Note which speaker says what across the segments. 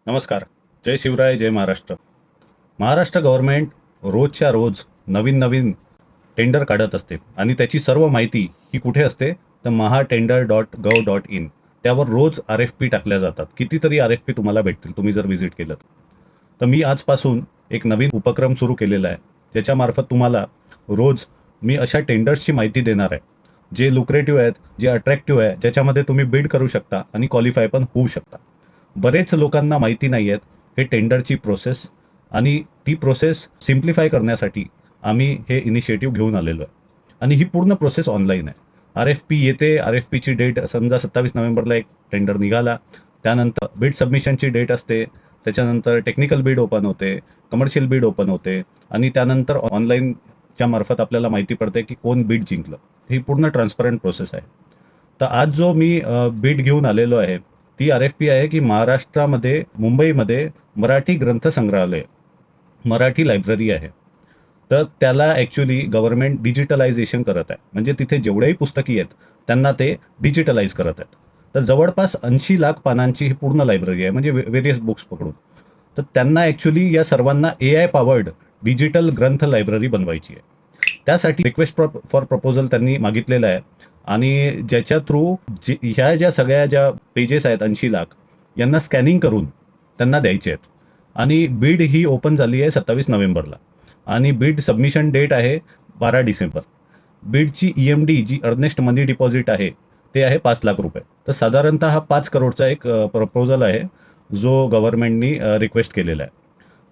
Speaker 1: नमस्कार. जय शिवराय, जय महाराष्ट्र. महाराष्ट्र गव्हर्नमेंट रोजच्या रोज नवीन नवीन टेंडर काढत असते आणि त्याची सर्व माहिती ही कुठे असते तर mahatender.gov.in. त्यावर रोज RFP टाकल्या जातात. कितीतरी RFP तुम्हाला भेटतील तुम्ही जर व्हिजिट केलं तर मी आजपासून एक नवीन उपक्रम सुरू केलेला आहे, ज्याच्यामार्फत तुम्हाला रोज मी अशा टेंडर्सची माहिती देणार आहे जे लुक्रेटिव्ह आहेत, जे अट्रॅक्टिव्ह आहे, ज्याच्यामध्ये तुम्ही बिड करू शकता आणि क्वालिफाय पण होऊ शकता. बरेच लोकांना माहिती नाही आहेत हे टेंडरची प्रोसेस, आणि ती प्रोसेस सिम्प्लिफाय करण्यासाठी आम्ही हे इनिशिएटिव्ह घेऊन आलेलो आहे. आणि ही पूर्ण प्रोसेस ऑनलाईन आहे. RFP येते, RFPची डेट समजा 27 नोव्हेंबरला एक टेंडर निघाला, त्यानंतर बिड सबमिशनची डेट असते, त्याच्यानंतर टेक्निकल बिड ओपन होते, कमर्शियल बिड ओपन होते, आणि त्यानंतर ऑनलाईनच्या मार्फत आपल्याला माहिती पडते की कोण बिड जिंकलं. ही पूर्ण ट्रान्सपरंट प्रोसेस आहे. तर आज जो मी बिड घेऊन आलेलो आहे ती RFP आहे की महाराष्ट्रामध्ये मुंबईमध्ये मराठी ग्रंथसंग्रहालय, मराठी लायब्ररी आहे. तर त्याला ॲक्च्युली गव्हर्नमेंट डिजिटलायझेशन करत आहे. म्हणजे तिथे जेवढेही पुस्तकी आहेत त्यांना ते डिजिटलाइज करत आहेत. तर जवळपास 80 लाख पानांची ही पूर्ण लायब्ररी आहे, म्हणजे व्हेरियस बुक्स पकडून. तर त्यांना ॲक्च्युली या सर्वांना AI पॉवर्ड डिजिटल ग्रंथ लायब्ररी बनवायची आहे. त्यासाठी रिक्वेस्ट फॉर प्रपोजल त्यांनी मागितलेलं आहे, आणि ज्याच्या थ्रू ह्या ज्या सगळ्या ज्या पेजेस आहेत 80 लाख यांना स्कॅनिंग करून त्यांना द्यायचे आहेत. आणि बीड ही ओपन झाली आहे 27 नोव्हेंबरला, आणि बीड सबमिशन डेट आहे 12 डिसेंबर. बीडची EMD जी अर्नेस्ट मनी डिपॉझिट आहे ते आहे 5 लाख रुपये. तर साधारणतः हा 5 करोडचा एक प्रपोजल आहे जो गव्हर्नमेंटनी रिक्वेस्ट केलेला आहे.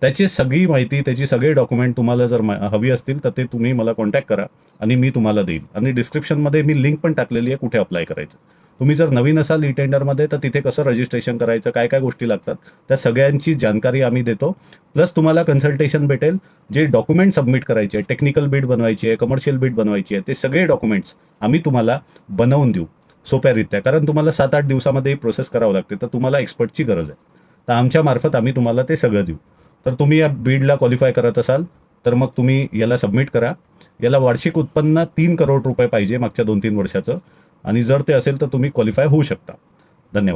Speaker 1: त्याची सगळी माहिती, त्याची सगळे डॉक्युमेंट तुम्हाला जर हवी असतील तर ते तुम्ही मला कॉन्टॅक्ट करा आणि मी तुम्हाला देईल. आणि डिस्क्रिप्शनमध्ये मी लिंक पण टाकलेली आहे कुठे अप्लाय करायचं. तुम्ही जर नवीन असाल ई टेंडरमध्ये तर तिथे कसं रजिस्ट्रेशन करायचं, काय काय गोष्टी लागतात, त्या सगळ्यांची जानकारी आम्ही देतो. प्लस तुम्हाला कन्सल्टेशन भेटेल. जे डॉक्युमेंट सबमिट करायचे आहे, टेक्निकल बिड बनवायची आहे, कमर्शियल बिड बनवायची आहे, ते सगळे डॉक्युमेंट्स आम्ही तुम्हाला बनवून देऊ सोप्यारित्या. कारण तुम्हाला 7-8 दिवसामध्ये ही प्रोसेस करावं लागते, तर तुम्हाला एक्सपर्टची गरज आहे. तर आमच्या मार्फत आम्ही तुम्हाला ते सगळं देऊ. तर तुम्ही या बीडला क्वालिफाय करत असाल तर मग तुम्ही याला सबमिट करा. याला वार्षिक उत्पन्न 3 करोड रुपये पाहिजे मागच्या 2-3 वर्षाचं, आणि जर ते असेल तर तुम्ही क्वालिफाय होऊ शकता. धन्यवाद.